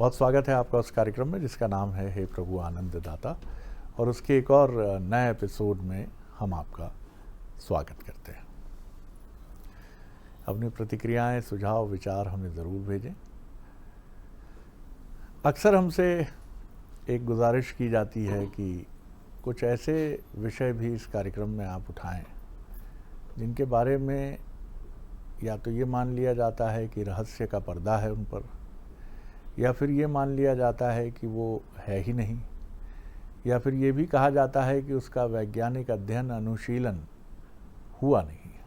बहुत स्वागत है आपका उस कार्यक्रम में जिसका नाम है हे प्रभु आनंद दाता, और उसके एक और नए एपिसोड में हम आपका स्वागत करते हैं। अपनी प्रतिक्रियाएं, सुझाव, विचार हमें ज़रूर भेजें। अक्सर हमसे एक गुजारिश की जाती है कि कुछ ऐसे विषय भी इस कार्यक्रम में आप उठाएं जिनके बारे में या तो ये मान लिया जाता है कि रहस्य का पर्दा है उन पर, या फिर ये मान लिया जाता है कि वो है ही नहीं, या फिर ये भी कहा जाता है कि उसका वैज्ञानिक अध्ययन, अनुशीलन हुआ नहीं है।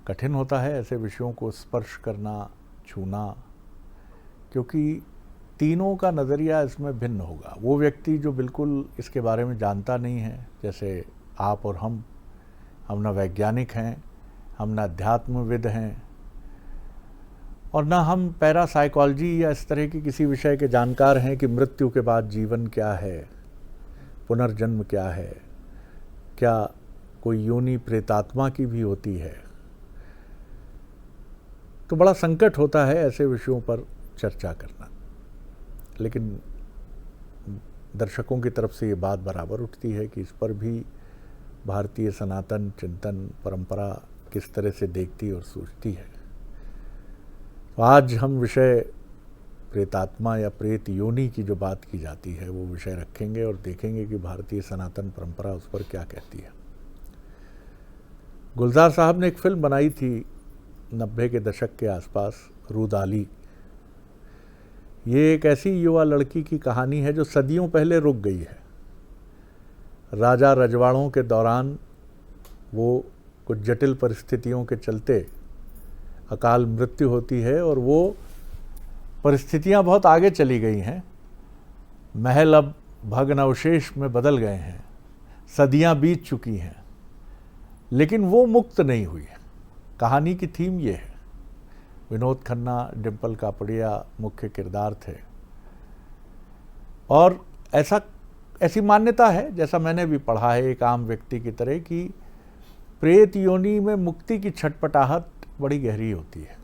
कठिन होता है ऐसे विषयों को स्पर्श करना, छूना, क्योंकि तीनों का नज़रिया इसमें भिन्न होगा। वो व्यक्ति जो बिल्कुल इसके बारे में जानता नहीं है, जैसे आप और हम ना वैज्ञानिक हैं, हम ना अध्यात्मविद हैं, और ना हम पैरासाइकोलॉजी या इस तरह की किसी विषय के जानकार हैं कि मृत्यु के बाद जीवन क्या है, पुनर्जन्म क्या है, क्या कोई योनि प्रेतात्मा की भी होती है। तो बड़ा संकट होता है ऐसे विषयों पर चर्चा करना, लेकिन दर्शकों की तरफ से ये बात बराबर उठती है कि इस पर भी भारतीय सनातन चिंतन परंपरा किस तरह से देखती और सोचती है। तो आज हम विषय प्रेतात्मा या प्रेत योनि की जो बात की जाती है वो विषय रखेंगे और देखेंगे कि भारतीय सनातन परंपरा उस पर क्या कहती है। गुलजार साहब ने एक फिल्म बनाई थी 90 के दशक के आसपास, रूदाली। ये एक ऐसी युवा लड़की की कहानी है जो सदियों पहले रुक गई है। राजा रजवाड़ों के दौरान वो कुछ जटिल परिस्थितियों के चलते अकाल मृत्यु होती है, और वो परिस्थितियां बहुत आगे चली गई हैं। महल अब भग्न अवशेष में बदल गए हैं, सदियां बीत चुकी हैं, लेकिन वो मुक्त नहीं हुई है। कहानी की थीम ये है। विनोद खन्ना, डिम्पल कापड़िया मुख्य किरदार थे, और ऐसी मान्यता है, जैसा मैंने भी पढ़ा है एक आम व्यक्ति की तरह, कि प्रेत योनि में मुक्ति की छटपटाहट बड़ी गहरी होती है।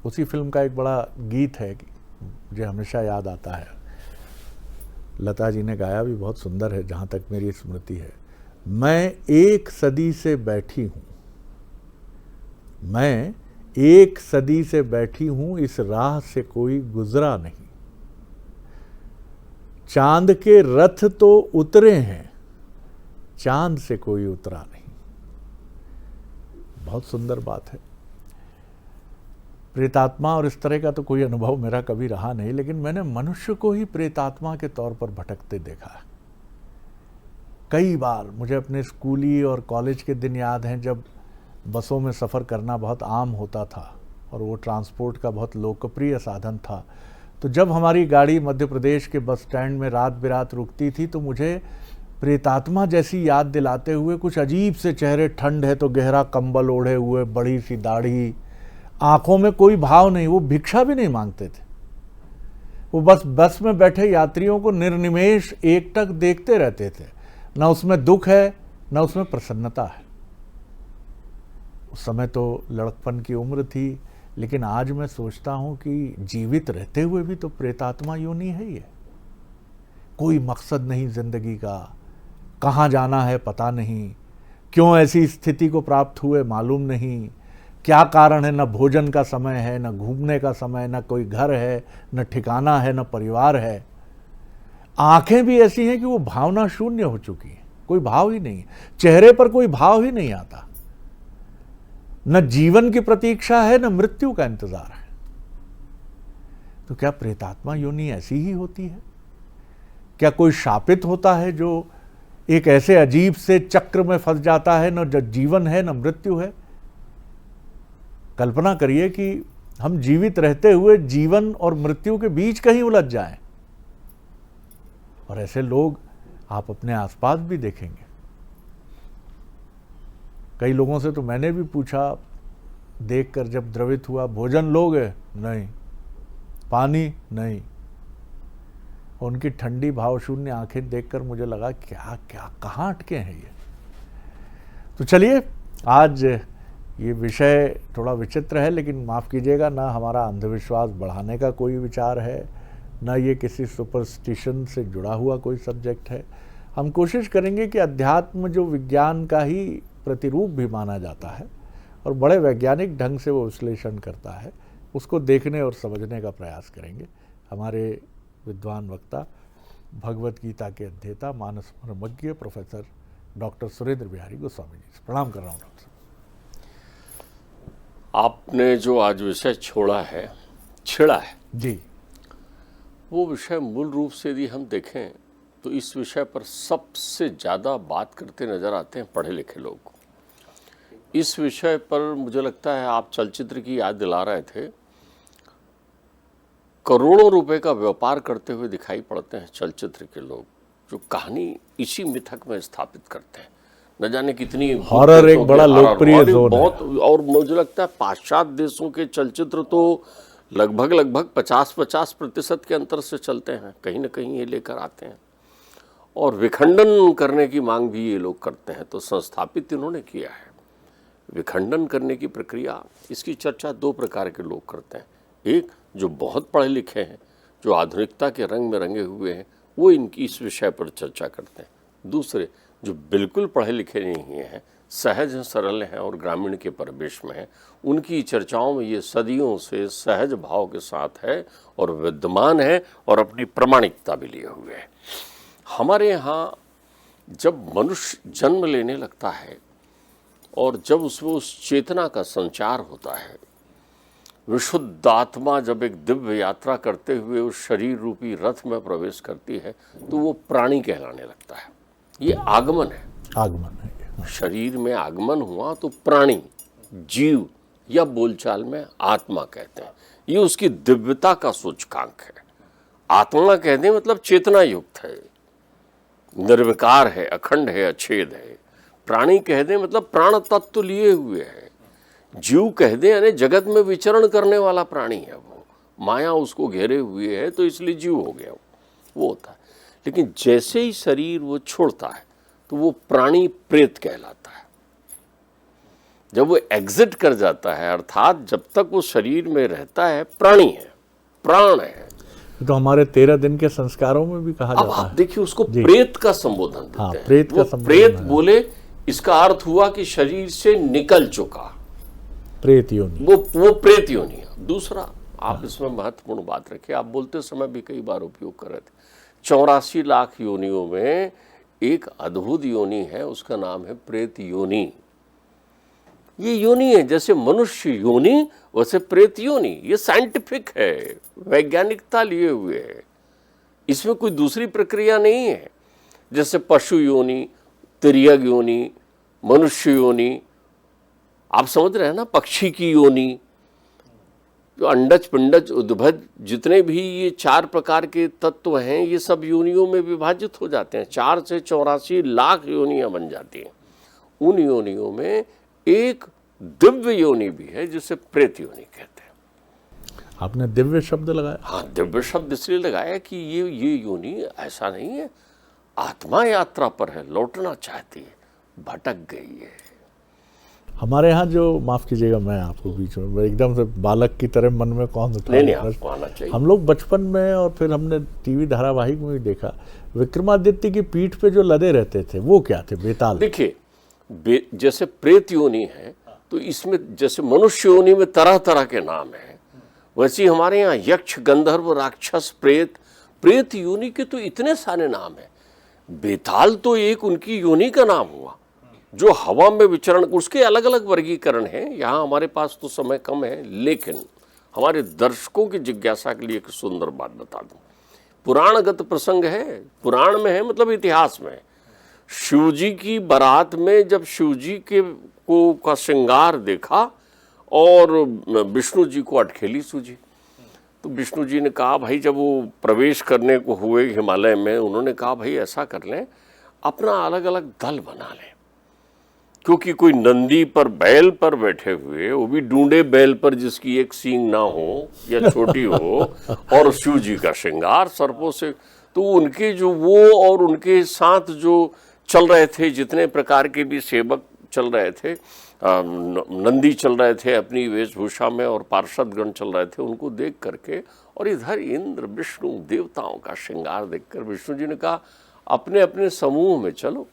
उसी फिल्म का एक बड़ा गीत है कि मुझे हमेशा याद आता है, लता जी ने गाया भी, बहुत सुंदर है जहाँ तक मेरी स्मृति है। मैं एक सदी से बैठी हूँ, मैं एक सदी से बैठी हूँ, इस राह से कोई गुजरा नहीं। चांद के रथ तो उतरे हैं, चांद से कोई उतरा नहीं। बहुत सुंदर बात है। प्रेतात्मा और इस तरह का तो कोई अनुभव मेरा कभी रहा नहीं, लेकिन मैंने मनुष्य को ही प्रेतात्मा के तौर पर भटकते देखा है कई बार। मुझे अपने स्कूली और कॉलेज के दिन याद हैं जब बसों में सफ़र करना बहुत आम होता था और वो ट्रांसपोर्ट का बहुत लोकप्रिय साधन था। तो जब हमारी गाड़ी मध्य प्रदेश के बस स्टैंड में रात बिरात रुकती थी तो मुझे प्रेतात्मा जैसी याद दिलाते हुए कुछ अजीब से चेहरे, ठंड है तो गहरा कंबल ओढ़े हुए, बड़ी सी दाढ़ी, आंखों में कोई भाव नहीं, वो भिक्षा भी नहीं मांगते थे। वो बस में बैठे यात्रियों को निर्निमेष एकटक देखते रहते थे। न उसमें दुख है न उसमें प्रसन्नता है। उस समय तो लड़कपन की उम्र थी, लेकिन आज मैं सोचता हूँ कि जीवित रहते हुए भी तो प्रेतात्मा योनि है ये। कोई मकसद नहीं जिंदगी का, कहाँ जाना है पता नहीं, क्यों ऐसी स्थिति को प्राप्त हुए मालूम नहीं, क्या कारण है, न भोजन का समय है, न घूमने का समय, न कोई घर है, न ठिकाना है, न परिवार है। आंखें भी ऐसी हैं कि वो भावना शून्य हो चुकी है, कोई भाव ही नहीं, चेहरे पर कोई भाव ही नहीं आता। न जीवन की प्रतीक्षा है, न मृत्यु का इंतजार है। तो क्या प्रेतात्मा योनि ऐसी ही होती है? क्या कोई शापित होता है जो एक ऐसे अजीब से चक्र में फंस जाता है, न जीवन है न मृत्यु है? कल्पना करिए कि हम जीवित रहते हुए जीवन और मृत्यु के बीच कहीं उलझ जाएं। और ऐसे लोग आप अपने आसपास भी देखेंगे। कई लोगों से तो मैंने भी पूछा, देखकर जब द्रवित हुआ, भोजन लोगे? नहीं। पानी? नहीं। उनकी ठंडी भावशून्य आंखें देखकर मुझे लगा क्या क्या कहाँ अटके हैं ये। तो चलिए आज ये विषय थोड़ा विचित्र है, लेकिन माफ़ कीजिएगा, ना हमारा अंधविश्वास बढ़ाने का कोई विचार है, ना ये किसी सुपरस्टिशन से जुड़ा हुआ कोई सब्जेक्ट है। हम कोशिश करेंगे कि अध्यात्म जो विज्ञान का ही प्रतिरूप भी माना जाता है और बड़े वैज्ञानिक ढंग से वो विश्लेषण करता है, उसको देखने और समझने का प्रयास करेंगे। हमारे विद्वान वक्ता, भगवत गीता के अध्येता, मानस मर्मज्ञ प्रोफेसर डॉक्टर सुरेंद्र बिहारी गोस्वामी जी, प्रणाम कर रहा हूँ डॉक्टर साहब। आपने जो आज विषय छेड़ा है जी, वो विषय मूल रूप से यदि हम देखें तो इस विषय पर सबसे ज़्यादा बात करते नजर आते हैं पढ़े लिखे लोग। इस विषय पर मुझे लगता है, आप चलचित्र की याद दिला रहे थे, करोड़ों रुपए का व्यापार करते हुए दिखाई पड़ते हैं चलचित्र के लोग, जो कहानी इसी मिथक में स्थापित करते हैं। न जाने कितनी हॉरर एक बड़ा लोकप्रिय जोन है। बहुत, और मुझे लगता है पाश्चात्य देशों के चलचित्र तो लगभग 50% के अंतर से चलते हैं, कहीं ना कहीं ये लेकर आते हैं और विखंडन करने की मांग भी ये लोग करते हैं। तो संस्थापित इन्होंने किया है विखंडन करने की प्रक्रिया। इसकी चर्चा दो प्रकार के लोग करते हैं। एक जो बहुत पढ़े लिखे हैं, जो आधुनिकता के रंग में रंगे हुए हैं, वो इनकी इस विषय पर चर्चा करते हैं। दूसरे जो बिल्कुल पढ़े लिखे नहीं हैं, सहज हैं, सरल हैं और ग्रामीण के परिवेश में हैं, उनकी चर्चाओं में ये सदियों से सहज भाव के साथ है और विद्यमान है और अपनी प्रामाणिकता भी लिए हुए है। हमारे यहाँ जब मनुष्य जन्म लेने लगता है और जब उसमें उस चेतना का संचार होता है, विशुद्ध आत्मा जब एक दिव्य यात्रा करते हुए उस शरीर रूपी रथ में प्रवेश करती है, तो वो प्राणी कहलाने लगता है। ये आगमन है, आगमन है। शरीर में आगमन हुआ तो प्राणी, जीव या बोलचाल में आत्मा कहते हैं। ये उसकी दिव्यता का सूचकांक है। आत्मा कह दें मतलब चेतना युक्त है, निर्विकार है, अखंड है, अछेद है। प्राणी कह दें मतलब प्राण तत्व लिए हुए है। जीव कह दें यानी जगत में विचरण करने वाला प्राणी है। वो माया उसको घेरे हुए है तो इसलिए जीव हो गया, वो होता है। लेकिन जैसे ही शरीर वो छोड़ता है तो वो प्राणी प्रेत कहलाता है। जब वो एग्जिट कर जाता है, अर्थात जब तक वो शरीर में रहता है, प्राणी है, प्राण है। तो हमारे 13 दिन के संस्कारों में भी कहा जाता है। आप देखिए उसको प्रेत का संबोधन देते हैं। प्रेत का संबोधन, प्रेत बोले इसका अर्थ हुआ कि शरीर से निकल चुका, प्रेत योनि, वो प्रेत योनि है। दूसरा, आप इसमें महत्वपूर्ण बात रखें, आप बोलते समय भी कई बार उपयोग कर रहे थे, 84 लाख योनियों में एक अद्भुत योनि है, उसका नाम है प्रेत योनि। ये योनि है, जैसे मनुष्य योनि वैसे प्रेत योनि। ये साइंटिफिक है, वैज्ञानिकता लिए हुए है, इसमें कोई दूसरी प्रक्रिया नहीं है। जैसे पशु योनि, तिर्यक योनि, मनुष्य योनि, आप समझ रहे हैं ना, पक्षी की योनि, जो अंडज पिंडज उद्भज जितने भी ये 4 प्रकार के तत्व हैं, ये सब योनियों में विभाजित हो जाते हैं। 4 से 84 लाख योनियां बन जाती हैं। उन योनियों में एक दिव्य योनि भी है जिसे प्रेत योनि कहते हैं। आपने दिव्य शब्द लगाया। हाँ, दिव्य शब्द इसलिए लगाया कि ये योनि ऐसा नहीं है, आत्मा यात्रा पर है, लौटना चाहती है, भटक गई है। हमारे यहाँ जो, माफ कीजिएगा मैं आपको बीच में एकदम से बालक की तरह मन में कौन उठा, नहीं आपको आना चाहिए। हम लोग बचपन में और फिर हमने टीवी धारावाहिक में भी देखा, विक्रमादित्य की पीठ पे जो लदे रहते थे वो क्या थे? बेताल। देखिए, जैसे प्रेत योनि है तो इसमें जैसे मनुष्य योनि में तरह तरह के नाम हैं, वैसे हमारे यहाँ यक्ष, गंधर्व, राक्षस, प्रेत योनि के तो इतने सारे नाम हैं। बेताल तो एक उनकी योनि का नाम हुआ जो हवा में विचरण, उसके अलग अलग वर्गीकरण हैं। यहाँ हमारे पास तो समय कम है, लेकिन हमारे दर्शकों की जिज्ञासा के लिए एक सुंदर बात बता दूं। पुराणगत प्रसंग है, पुराण में है मतलब इतिहास में। शिव जी की बारात में जब शिव जी का श्रृंगार देखा और विष्णु जी को अटखेली सूझी, तो विष्णु जी ने कहा, भाई जब वो प्रवेश करने को हुए हिमालय में, उन्होंने कहा भाई ऐसा कर लें, अपना अलग अलग दल बना लें, क्योंकि कोई नंदी पर बैल पर बैठे हुए, वो भी ढूंढे बैल पर जिसकी एक सींग ना हो या छोटी हो, और शिव जी का श्रृंगार सर्पों से, तो उनके जो वो और उनके साथ जो चल रहे थे, जितने प्रकार के भी सेवक चल रहे थे, नंदी चल रहे थे अपनी वेशभूषा में और पार्षदगण चल रहे थे, उनको देख करके, और इधर इंद्र विष्णु देवताओं का श्रृंगार देखकर विष्णु जी ने कहा अपने अपने समूह में चलो।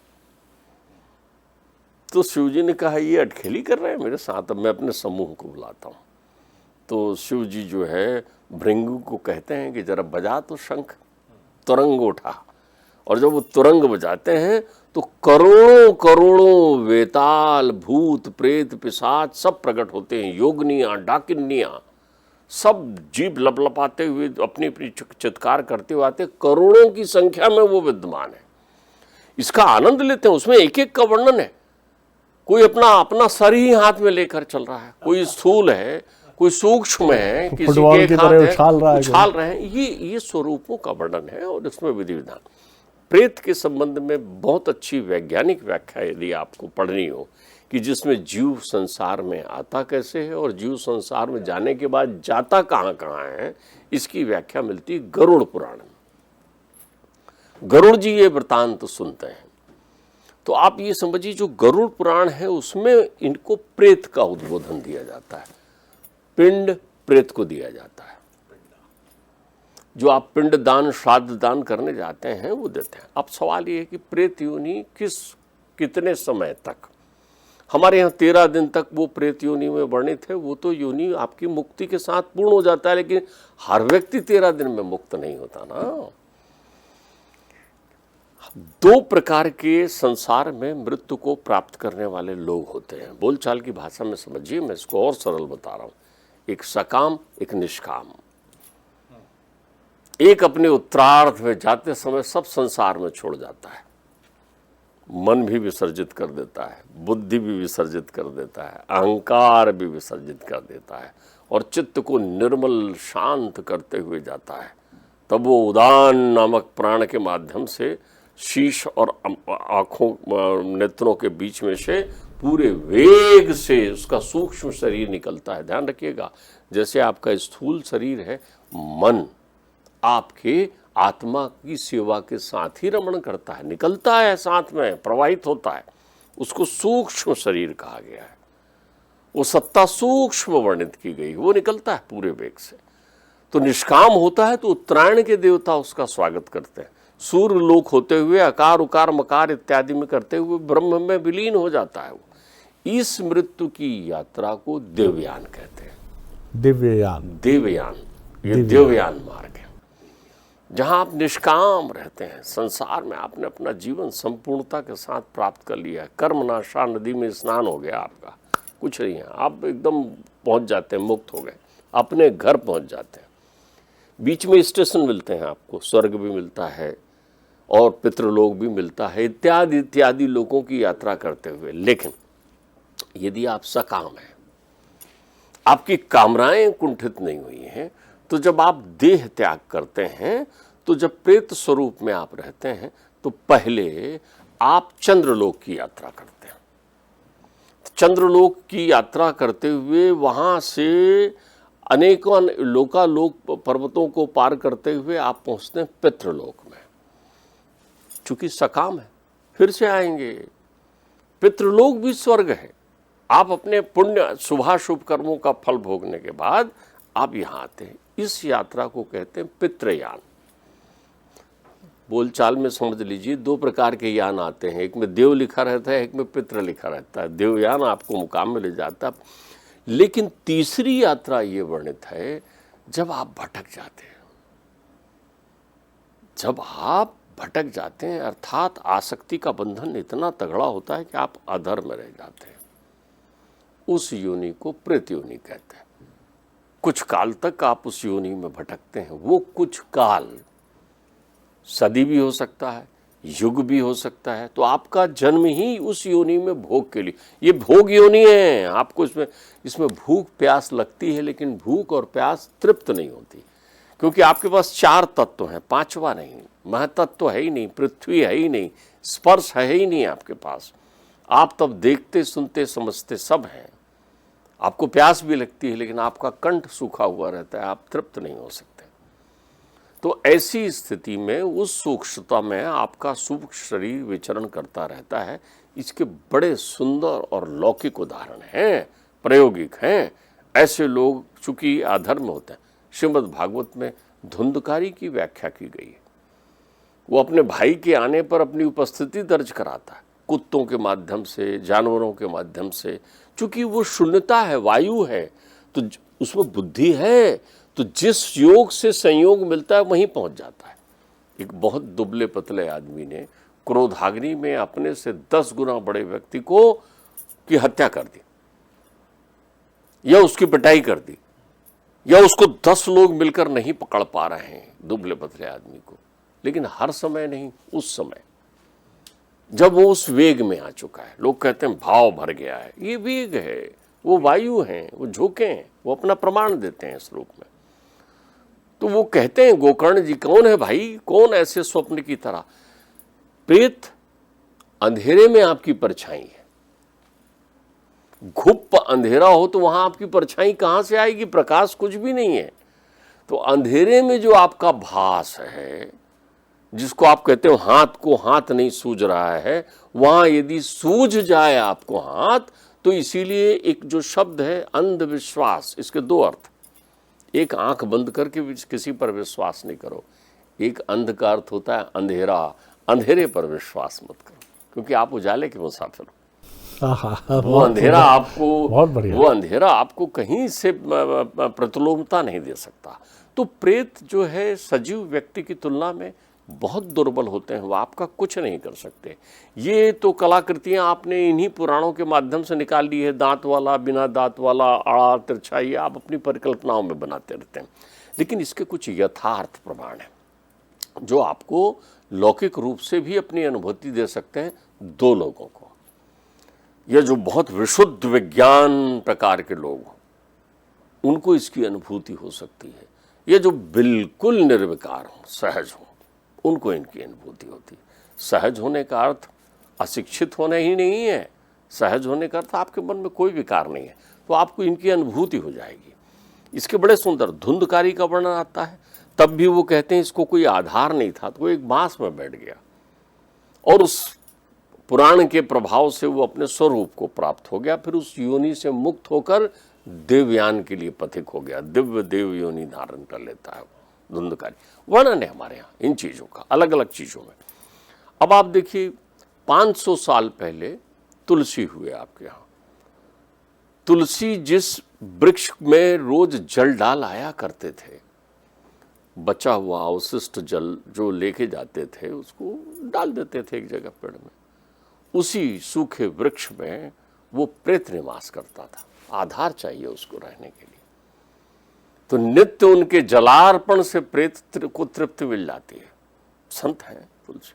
तो शिव जी ने कहा ये अटखेली कर रहे हैं मेरे साथ, अब मैं अपने समूह को बुलाता हूँ। तो शिव जी जो है भृंगु को कहते हैं कि जरा बजा तो शंख, तुरंग उठा, और जब वो तुरंग बजाते हैं तो करोड़ों करोड़ों वेताल भूत प्रेत पिशाच सब प्रकट होते हैं, योगनियाँ डाकिनियाँ सब जीभ लपलपाते हुए अपनी अपनी चित्कार करते हुए आते, करोड़ों की संख्या में वो विद्यमान है, इसका आनंद लेते हैं। उसमें एक एक का वर्णन है, कोई अपना अपना सर ही हाथ में लेकर चल रहा है, कोई स्थूल है, कोई सूक्ष्म है, किसी के एक हाथ है उछाल रहे हैं, ये स्वरूपों का वर्णन है। और इसमें विधि विधान प्रेत के संबंध में बहुत अच्छी वैज्ञानिक व्याख्या यदि आपको पढ़नी हो कि जिसमें जीव संसार में आता कैसे है और जीव संसार में जाने के बाद जाता कहाँ कहाँ है, इसकी व्याख्या मिलती गरुड़ पुराण में। गरुड़ जी ये वृतांत तो सुनते हैं, तो आप ये समझिए जो गरुड़ पुराण है उसमें इनको प्रेत का उद्बोधन दिया जाता है, पिंड प्रेत को दिया जाता है। जो आप पिंड दान श्राद्ध दान करने जाते हैं वो देते हैं। अब सवाल ये है कि प्रेत योनि कितने समय तक, हमारे यहाँ 13 दिन तक वो प्रेत योनि में वर्णित है, वो तो योनि आपकी मुक्ति के साथ पूर्ण हो जाता है, लेकिन हर व्यक्ति 13 दिन में मुक्त नहीं होता ना। 2 प्रकार के संसार में मृत्यु को प्राप्त करने वाले लोग होते हैं, बोलचाल की भाषा में समझिए, मैं इसको और सरल बता रहा हूं, एक सकाम एक निष्काम। एक अपने उत्तरार्ध में जाते समय सब संसार में छोड़ जाता है, मन भी विसर्जित कर देता है, बुद्धि भी विसर्जित कर देता है, अहंकार भी विसर्जित कर देता है और चित्त को निर्मल शांत करते हुए जाता है। तब वो उदान नामक प्राण के माध्यम से शीश और आँखों नेत्रों के बीच में से पूरे वेग से उसका सूक्ष्म शरीर निकलता है। ध्यान रखिएगा, जैसे आपका स्थूल शरीर है, मन आपके आत्मा की सेवा के साथ ही रमण करता है, निकलता है, साथ में प्रवाहित होता है, उसको सूक्ष्म शरीर कहा गया है। वो सत्ता सूक्ष्म वर्णित की गई, वो निकलता है पूरे वेग से। तो निष्काम होता है तो उत्तरायण के देवता उसका स्वागत करते हैं, सूर्य लोक होते हुए अकार उकार मकार इत्यादि में करते हुए ब्रह्म में विलीन हो जाता है। वो इस मृत्यु की यात्रा को देवयान कहते हैं। देवयान ये देवयान मार्ग है, जहां आप निष्काम रहते हैं, संसार में आपने अपना जीवन संपूर्णता के साथ प्राप्त कर लिया है, कर्मनाशा नदी में स्नान हो गया, आपका कुछ नहीं है, आप एकदम पहुंच जाते हैं, मुक्त हो गए, अपने घर पहुंच जाते हैं। बीच में स्टेशन मिलते हैं आपको, स्वर्ग भी मिलता है और पितृलोक भी मिलता है, इत्यादि इत्यादि लोगों की यात्रा करते हुए। लेकिन यदि आप सकाम हैं, आपकी कामनाएं कुंठित नहीं हुई हैं, तो जब आप देह त्याग करते हैं, तो जब प्रेत स्वरूप में आप रहते हैं, तो पहले आप चंद्रलोक की यात्रा करते हैं। चंद्रलोक की यात्रा करते हुए वहां से अनेकों लोकालोक पर्वतों को पार करते हुए आप पहुंचते हैं पितृलोक में। चूंकि सकाम है, फिर से आएंगे, पितृलोक भी स्वर्ग है। आप अपने पुण्य शुभाशुभ कर्मों का फल भोगने के बाद आप यहाँ आते हैं, इस यात्रा को कहते हैं पितृयान। बोलचाल में समझ लीजिए, 2 प्रकार के यान आते हैं, एक में देव लिखा रहता है, एक में पितृ लिखा रहता है। देवयान आपको मुकाम में ले जाता है, लेकिन तीसरी यात्रा ये वर्णित है जब आप भटक जाते हैं। जब आप भटक जाते हैं अर्थात आसक्ति का बंधन इतना तगड़ा होता है कि आप अधर्म में रह जाते हैं, उस योनि को प्रेत योनि कहते हैं। कुछ काल तक आप उस योनि में भटकते हैं, वो कुछ काल सदी भी हो सकता है, युग भी हो सकता है। तो आपका जन्म ही उस योनि में भोग के लिए, ये भोग योनि है। आपको इसमें भूख प्यास लगती है, लेकिन भूख और प्यास तृप्त नहीं होती, क्योंकि आपके पास 4 तत्व हैं, 5वां नहीं, महतत्व है ही नहीं, पृथ्वी है ही नहीं, स्पर्श है ही नहीं आपके पास। आप तब देखते सुनते समझते सब हैं, आपको प्यास भी लगती है, लेकिन आपका कंठ सूखा हुआ रहता है, आप तृप्त नहीं हो सकते। तो ऐसी स्थिति में उस सूक्ष्मता में आपका सूक्ष्म शरीर विचरण करता रहता है, इसके बड़े सुंदर और लौकिक उदाहरण हैं, प्रायोगिक हैं। ऐसे लोग चूंकि अधर्म होते हैं, श्रीमद् भागवत में धुंधकारी की व्याख्या की गई है। वो अपने भाई के आने पर अपनी उपस्थिति दर्ज कराता है, कुत्तों के माध्यम से, जानवरों के माध्यम से। चूंकि वो शून्यता है, वायु है, तो उसमें बुद्धि है, तो जिस योग से संयोग मिलता है वहीं पहुंच जाता है। एक बहुत दुबले पतले आदमी ने क्रोधाग्नि में अपने से 10 गुना बड़े व्यक्ति को की हत्या कर दी, या उसकी पिटाई कर दी, या उसको 10 लोग मिलकर नहीं पकड़ पा रहे हैं दुबले पतले आदमी को। लेकिन हर समय नहीं, उस समय जब वो उस वेग में आ चुका है। लोग कहते हैं भाव भर गया है, ये वेग है, वो वायु हैं, वो झोंके हैं, वो अपना प्रमाण देते हैं इस रूप में। तो वो कहते हैं गोकर्ण जी, कौन है भाई, कौन ऐसे स्वप्न की तरह? प्रेत अंधेरे में आपकी परछाई है। घुप अंधेरा हो तो वहां आपकी परछाई कहां से आएगी? प्रकाश कुछ भी नहीं है। तो अंधेरे में जो आपका भास है, जिसको आप कहते हो हाथ को हाथ नहीं सूझ रहा है, वहां यदि सूझ जाए आपको हाथ, तो इसीलिए एक जो शब्द है अंधविश्वास, इसके 2 अर्थ। एक, आंख बंद करके किसी पर विश्वास नहीं करो। एक, अंध का अर्थ होता है अंधेरा, अंधेरे पर विश्वास मत करो, क्योंकि आप उजाले के मुसाफिर हो। वो अंधेरा आपको कहीं से प्रतिलोमता नहीं दे सकता। तो प्रेत जो है सजीव व्यक्ति की तुलना में बहुत दुर्बल होते हैं, वो आपका कुछ नहीं कर सकते। ये तो कलाकृतियां आपने इन्हीं पुराणों के माध्यम से निकाल ली है, दांत वाला, बिना दांत वाला, आड़ा तिरछा, ये आप अपनी परिकल्पनाओं में बनाते रहते हैं। लेकिन इसके कुछ यथार्थ प्रमाण हैं जो आपको लौकिक रूप से भी अपनी अनुभूति दे सकते हैं। 2 लोगों को, या जो बहुत विशुद्ध विज्ञान प्रकार के लोग हों, उनको इसकी अनुभूति हो सकती है। ये जो बिल्कुल निर्विकार हों, सहज हों, उनको इनकी अनुभूति होती है। सहज होने का अर्थ अशिक्षित होना ही नहीं है। सहज होने का अर्थ आपके मन में कोई विकार नहीं है, तो आपको इनकी अनुभूति हो जाएगी। इसके बड़े सुंदर धुंधकारी का वर्णन आता है। तब भी वो कहते हैं इसको कोई आधार नहीं था, तो वो एक बांस में बैठ गया और उस पुराण के प्रभाव से वो अपने स्वरूप को प्राप्त हो गया। फिर उस योनि से मुक्त होकर देवयान के लिए पथिक हो गया, दिव्य देव योनि धारण कर लेता है वो धुंधकारी। वर्णन है हमारे यहाँ इन चीज़ों का, अलग अलग चीज़ों में। अब आप देखिए 500 साल पहले तुलसी हुए आपके यहाँ। तुलसी जिस वृक्ष में रोज जल डाल आया करते थे, बचा हुआ अवशिष्ट जल जो लेके जाते थे उसको डाल देते थे एक जगह पेड़ में, उसी सूखे वृक्ष में वो प्रेत निवास करता था। आधार चाहिए उसको रहने के लिए, तो नित्य उनके जलार्पण से प्रेत को तृप्ति मिल जाती है। संत है तुलसी।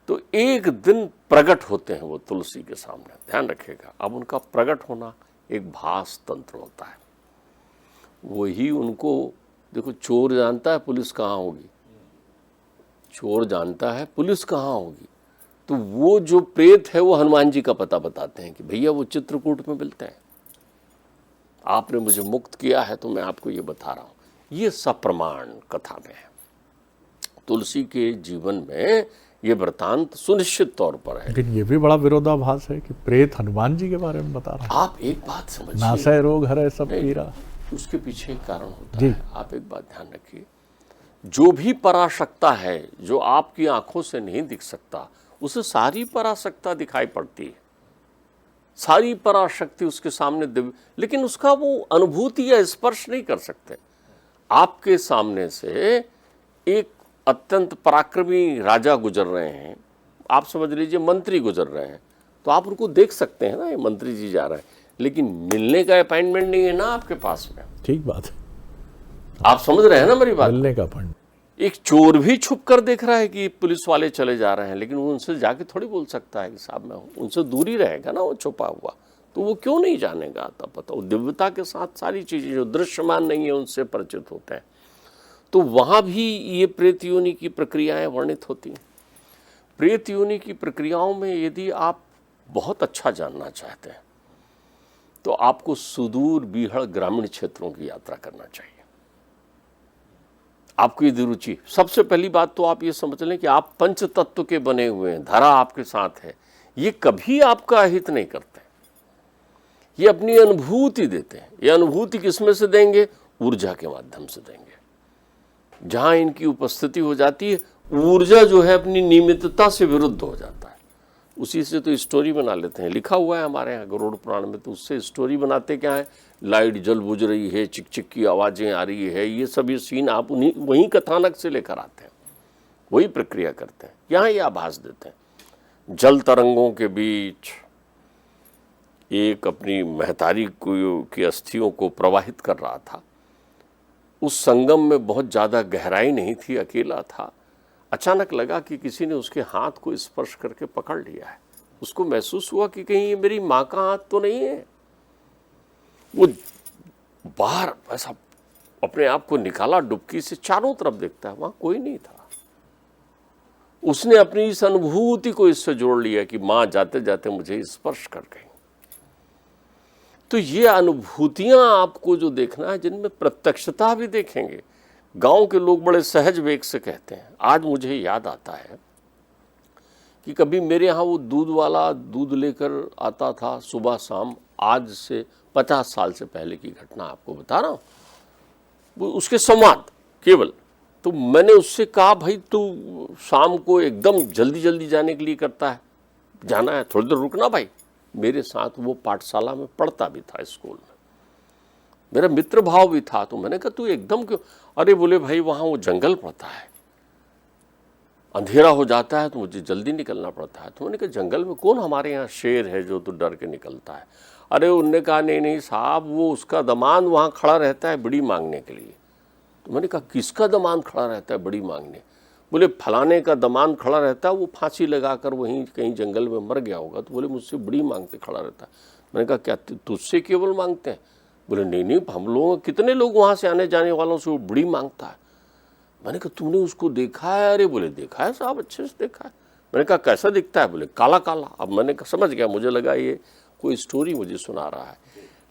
तो एक दिन प्रकट होते हैं वो तुलसी के सामने, ध्यान रखिएगा। अब उनका प्रकट होना एक भास तंत्र होता है। वही उनको, देखो चोर जानता है पुलिस कहाँ होगी, चोर जानता है पुलिस कहाँ होगी, तो वो जो प्रेत है वो हनुमान जी का पता बताते हैं कि भैया वो चित्रकूट में मिलते हैं, आपने मुझे मुक्त किया है तो मैं आपको ये बता रहा हूं। ये सप्रमाण कथा में है। तुलसी के जीवन में ये वृतांत सुनिश्चित तौर पर है। लेकिन ये भी बड़ा विरोधाभास है कि प्रेत हनुमान जी के बारे में बता रहा है। आप एक बात समझिए, नासय रोग हरे सब पीरा, उसके पीछे एक कारण होता है। आप एक बात ध्यान रखिए, जो भी पराशक्ता है जो आपकी आंखों से नहीं दिख सकता, उसे सारी पराशक्ता दिखाई पड़ती है, सारी पराशक्ति उसके सामने दिव्य, लेकिन उसका वो अनुभूति या स्पर्श नहीं कर सकते। आपके सामने से एक अत्यंत पराक्रमी राजा गुजर रहे हैं, आप समझ लीजिए मंत्री गुजर रहे हैं, तो आप उनको देख सकते हैं ना, ये मंत्री जी जा रहे हैं, लेकिन मिलने का अपॉइंटमेंट नहीं है ना आपके पास में। ठीक बात है, आप समझ रहे हैं ना मेरी बात। मिलने का अपॉइंटमेंट। एक चोर भी छुप कर देख रहा है कि पुलिस वाले चले जा रहे हैं, लेकिन वो उनसे जाके थोड़ी बोल सकता है कि साहब मैं हूँ, उनसे दूरी रहेगा ना वो छुपा हुआ, तो वो क्यों नहीं जानेगा आता पता। वो दिव्यता के साथ सारी चीज़ें जो दृश्यमान नहीं है उनसे परिचित होते हैं। तो वहाँ भी ये प्रेत योनि की प्रक्रियाएं वर्णित होती हैं। प्रेत योनि की प्रक्रियाओं में यदि आप बहुत अच्छा जानना चाहते हैं तो आपको सुदूर बीहड़ ग्रामीण क्षेत्रों की यात्रा करना चाहिए। आपको यदि रुचि, सबसे पहली बात तो आप ये समझ लें कि आप पंच तत्व के बने हुए हैं, धरा आपके साथ है, ये कभी आपका अहित नहीं करते, ये अपनी अनुभूति देते हैं। ये अनुभूति किसमें से देंगे? ऊर्जा के माध्यम से देंगे। जहां इनकी उपस्थिति हो जाती है, ऊर्जा जो है अपनी नियमितता से विरुद्ध हो जाता है। उसी से तो स्टोरी बना लेते हैं, लिखा हुआ है हमारे यहाँ गरुड़ पुराण में, तो उससे स्टोरी बनाते क्या है, लाइट जल बुझ रही है, चिक चिक की आवाज़ें आ रही है, ये सब ये सीन आप उन्हीं वहीं कथानक से लेकर आते हैं, वही प्रक्रिया करते हैं। यहाँ ये आभास देते हैं। जल तरंगों के बीच एक अपनी महतारी की अस्थियों को प्रवाहित कर रहा था। उस संगम में बहुत ज़्यादा गहराई नहीं थी, अकेला था। अचानक लगा कि किसी ने उसके हाथ को स्पर्श करके पकड़ लिया है। उसको महसूस हुआ कि कहीं ये मेरी माँ का हाथ तो नहीं है। वो बाहर ऐसा अपने आप को निकाला डुबकी से, चारों तरफ देखता है, वहां कोई नहीं था। उसने अपनी इस अनुभूति को इससे जोड़ लिया कि माँ जाते जाते मुझे स्पर्श कर गई। तो ये अनुभूतियां आपको जो देखना है, जिनमें प्रत्यक्षता भी देखेंगे। गांव के लोग बड़े सहज वेग से कहते हैं। आज मुझे याद आता है कि कभी मेरे यहाँ वो दूध वाला दूध लेकर आता था सुबह शाम, आज से 50 साल से पहले की घटना आपको बता रहा हूँ, वो उसके संवाद केवल। तो मैंने उससे कहा, भाई तू शाम को एकदम जल्दी जल्दी जाने के लिए करता है, जाना है, थोड़ी देर रुकना भाई। मेरे साथ वो पाठशाला में पढ़ता भी था, स्कूल में मेरा मित्र भाव भी था। तो मैंने कहा तू एकदम क्यों? अरे बोले भाई वहाँ वो जंगल पड़ता है, अंधेरा हो जाता है तो मुझे जल्दी निकलना पड़ता है। तो मैंने कहा जंगल में कौन हमारे यहाँ शेर है जो तो डर के निकलता है? अरे उनने कहा नहीं नहीं साहब, वो उसका दामाद वहाँ खड़ा रहता है बड़ी मांगने के लिए। तो मैंने कहा किसका दामाद खड़ा रहता है बड़ी मांगने? बोले फलाने का दामाद खड़ा रहता है, वो फांसी लगाकर वहीं कहीं जंगल में मर गया होगा। तो बोले मुझसे बड़ी मांगते खड़ा रहता है। मैंने कहा क्या तुझसे केवल मांगते हैं? बोले नहीं नहीं, हम लोग कितने लोग वहाँ से आने जाने वालों से वो बड़ी मांगता है। मैंने कहा तूने उसको देखा है? अरे बोले देखा है साहब, अच्छे से देखा है। मैंने कहा कैसा दिखता है? बोले काला काला। अब मैंने समझ गया, मुझे लगा ये कोई स्टोरी मुझे सुना रहा है।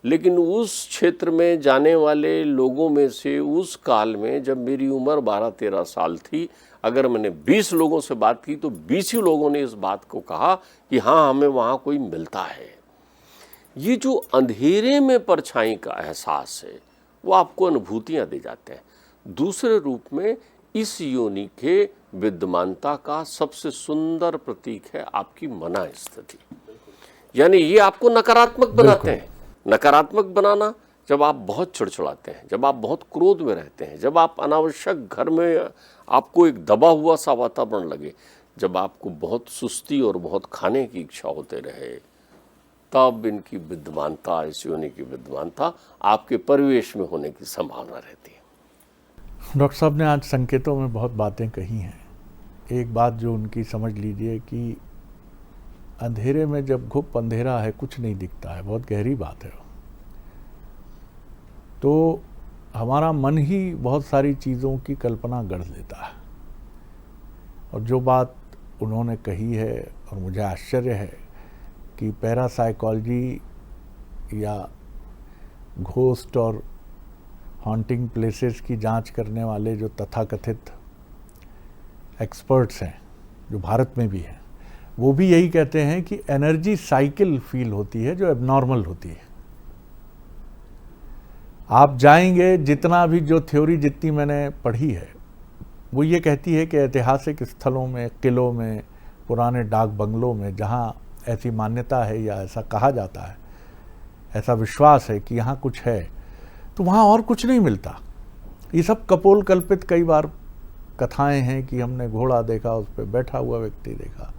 लेकिन उस क्षेत्र में जाने वाले लोगों में से उस काल में जब मेरी उम्र 12-13 साल थी, अगर मैंने 20 लोगों से बात की तो 20 ही लोगों ने इस बात को कहा कि हाँ हमें वहाँ कोई मिलता है। ये जो अंधेरे में परछाई का एहसास है वो आपको अनुभूतियाँ दे जाते हैं। दूसरे रूप में इस योनि के विद्यमानता का सबसे सुंदर प्रतीक है आपकी मना स्थिति। यानी ये आपको नकारात्मक बनाते हैं। नकारात्मक बनाना, जब आप बहुत चिड़चिड़ाते हैं, जब आप बहुत क्रोध में रहते हैं, जब आप अनावश्यक घर में आपको एक दबा हुआ सा वातावरण लगे, जब आपको बहुत सुस्ती और बहुत खाने की इच्छा होते रहे, तब इनकी विद्यमानता, इस योनि की विद्यमानता आपके परिवेश में होने की संभावना रहती है। डॉक्टर साहब ने आज संकेतों में बहुत बातें कही हैं। एक बात जो उनकी समझ लीजिए कि अंधेरे में जब घुप अंधेरा है, कुछ नहीं दिखता है, बहुत गहरी बात है। तो हमारा मन ही बहुत सारी चीज़ों की कल्पना गढ़ लेता है। और जो बात उन्होंने कही है, और मुझे आश्चर्य है कि पैरासाइकोलॉजी या घोस्ट और हॉन्टिंग प्लेसेस की जांच करने वाले जो तथाकथित एक्सपर्ट्स हैं, जो भारत में भी हैं, वो भी यही कहते हैं कि एनर्जी साइकिल फील होती है जो एबनॉर्मल होती है। आप जाएंगे, जितना भी जो थ्योरी जितनी मैंने पढ़ी है वो ये कहती है कि ऐतिहासिक स्थलों में, किलों में, पुराने डाक बंगलों में जहाँ ऐसी मान्यता है या ऐसा कहा जाता है, ऐसा विश्वास है कि यहाँ कुछ है, तो वहाँ और कुछ नहीं मिलता। ये सब कपोल कल्पित कई बार कथाएं हैं कि हमने घोड़ा देखा, उस पर बैठा हुआ व्यक्ति देखा।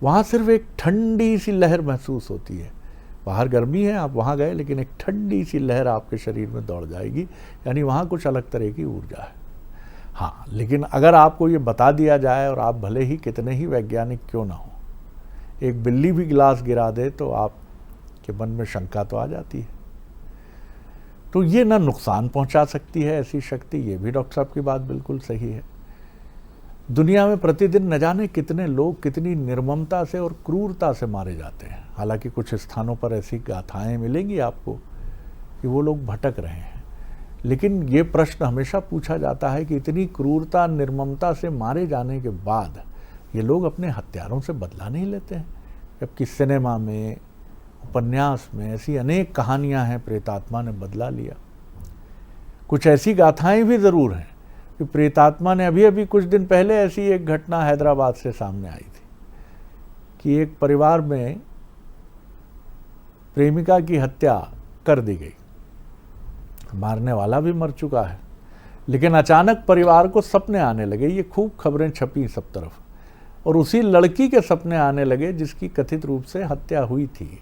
वहाँ सिर्फ एक ठंडी सी लहर महसूस होती है। बाहर गर्मी है, आप वहाँ गए, लेकिन एक ठंडी सी लहर आपके शरीर में दौड़ जाएगी, यानी वहाँ कुछ अलग तरह की ऊर्जा है। हाँ, लेकिन अगर आपको ये बता दिया जाए, और आप भले ही कितने ही वैज्ञानिक क्यों ना हो, एक बिल्ली भी गिलास गिरा दे तो आपके मन में शंका तो आ जाती है। तो ये ना नुकसान पहुंचा सकती है ऐसी शक्ति, ये भी डॉक्टर साहब की बात बिल्कुल सही है। दुनिया में प्रतिदिन न जाने कितने लोग कितनी निर्ममता से और क्रूरता से मारे जाते हैं। हालांकि कुछ स्थानों पर ऐसी गाथाएं मिलेंगी आपको कि वो लोग भटक रहे हैं, लेकिन ये प्रश्न हमेशा पूछा जाता है कि इतनी क्रूरता, निर्ममता से मारे जाने के बाद ये लोग अपने हत्यारों से बदला नहीं लेते हैं? जबकि सिनेमा में, उपन्यास में ऐसी अनेक कहानियां हैं प्रेतात्मा ने बदला लिया। कुछ ऐसी गाथाएं भी ज़रूर हैं कि प्रेतात्मा ने, अभी अभी कुछ दिन पहले ऐसी एक घटना हैदराबाद से सामने आई थी कि एक परिवार में प्रेमिका की हत्या कर दी गई, मारने वाला भी मर चुका है, लेकिन अचानक परिवार को सपने आने लगे, ये खूब खबरें छपी सब तरफ, और उसी लड़की के सपने आने लगे जिसकी कथित रूप से हत्या हुई थी,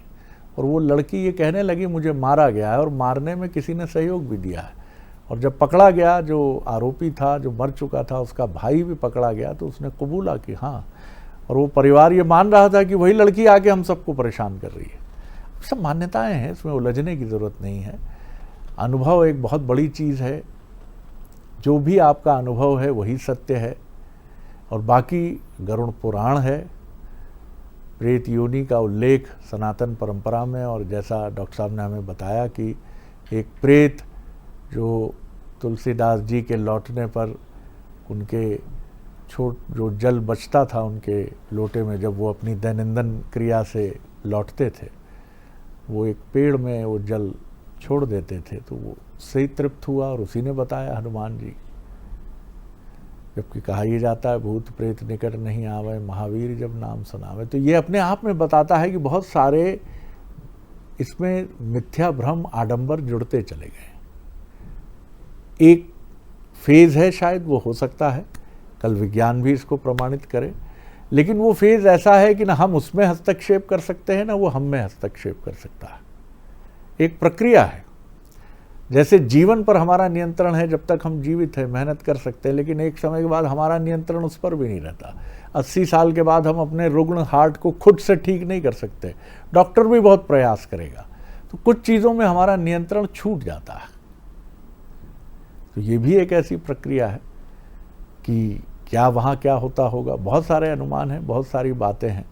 और वो लड़की ये कहने लगी मुझे मारा गया है और मारने में किसी ने सहयोग भी दिया है। और जब पकड़ा गया, जो आरोपी था, जो मर चुका था, उसका भाई भी पकड़ा गया, तो उसने कबूला कि हाँ, और वो परिवार ये मान रहा था कि वही लड़की आके हम सबको परेशान कर रही है। सब मान्यताएं हैं, इसमें उलझने की ज़रूरत नहीं है। अनुभव एक बहुत बड़ी चीज़ है, जो भी आपका अनुभव है वही सत्य है, और बाकी गरुड़ पुराण है, प्रेत योनि का उल्लेख सनातन परंपरा में, और जैसा डॉक्टर साहब ने हमें बताया कि एक प्रेत जो तुलसीदास जी के लौटने पर उनके जो जल बचता था उनके लोटे में, जब वो अपनी दैनंदिन क्रिया से लौटते थे, वो एक पेड़ में वो जल छोड़ देते थे, तो वो उससे ही तृप्त हुआ, और उसी ने बताया हनुमान जी। जबकि कहा यह जाता है भूत प्रेत निकट नहीं आवे, महावीर जब नाम सुनावे। तो ये अपने आप में बताता है कि बहुत सारे इसमें मिथ्या भ्रम आडंबर जुड़ते चले गए। एक फेज है, शायद वो हो सकता है, कल विज्ञान भी इसको प्रमाणित करे, लेकिन वो फेज ऐसा है कि ना हम उसमें हस्तक्षेप कर सकते हैं, ना वो हम में हस्तक्षेप कर सकता है। एक प्रक्रिया है, जैसे जीवन पर हमारा नियंत्रण है, जब तक हम जीवित हैं मेहनत कर सकते हैं, लेकिन एक समय के बाद हमारा नियंत्रण उस पर भी नहीं रहता। 80 साल के बाद हम अपने रुग्ण हार्ट को खुद से ठीक नहीं कर सकते, डॉक्टर भी बहुत प्रयास करेगा, तो कुछ चीज़ों में हमारा नियंत्रण छूट जाता है। तो ये भी एक ऐसी प्रक्रिया है कि क्या वहाँ क्या होता होगा। बहुत सारे अनुमान हैं, बहुत सारी बातें हैं,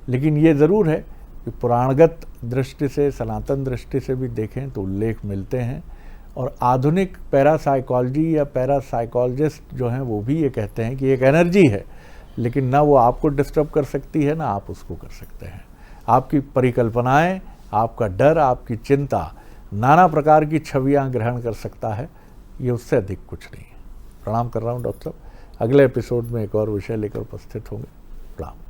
लेकिन ये ज़रूर है कि पुराणगत दृष्टि से, सनातन दृष्टि से भी देखें तो उल्लेख मिलते हैं। और आधुनिक पैरासाइकोलॉजी या पैरासाइकोलॉजिस्ट जो हैं वो भी ये कहते हैं कि एक एनर्जी है, लेकिन ना वो आपको डिस्टर्ब कर सकती है, ना आप उसको कर सकते हैं। आपकी परिकल्पनाएं, आपका डर, आपकी चिंता नाना प्रकार की छवियां ग्रहण कर सकता है, ये उससे अधिक कुछ नहीं है। प्रणाम कर रहा हूँ डॉक्टर साहब। अगले एपिसोड में एक और विषय लेकर उपस्थित होंगे। प्रणाम।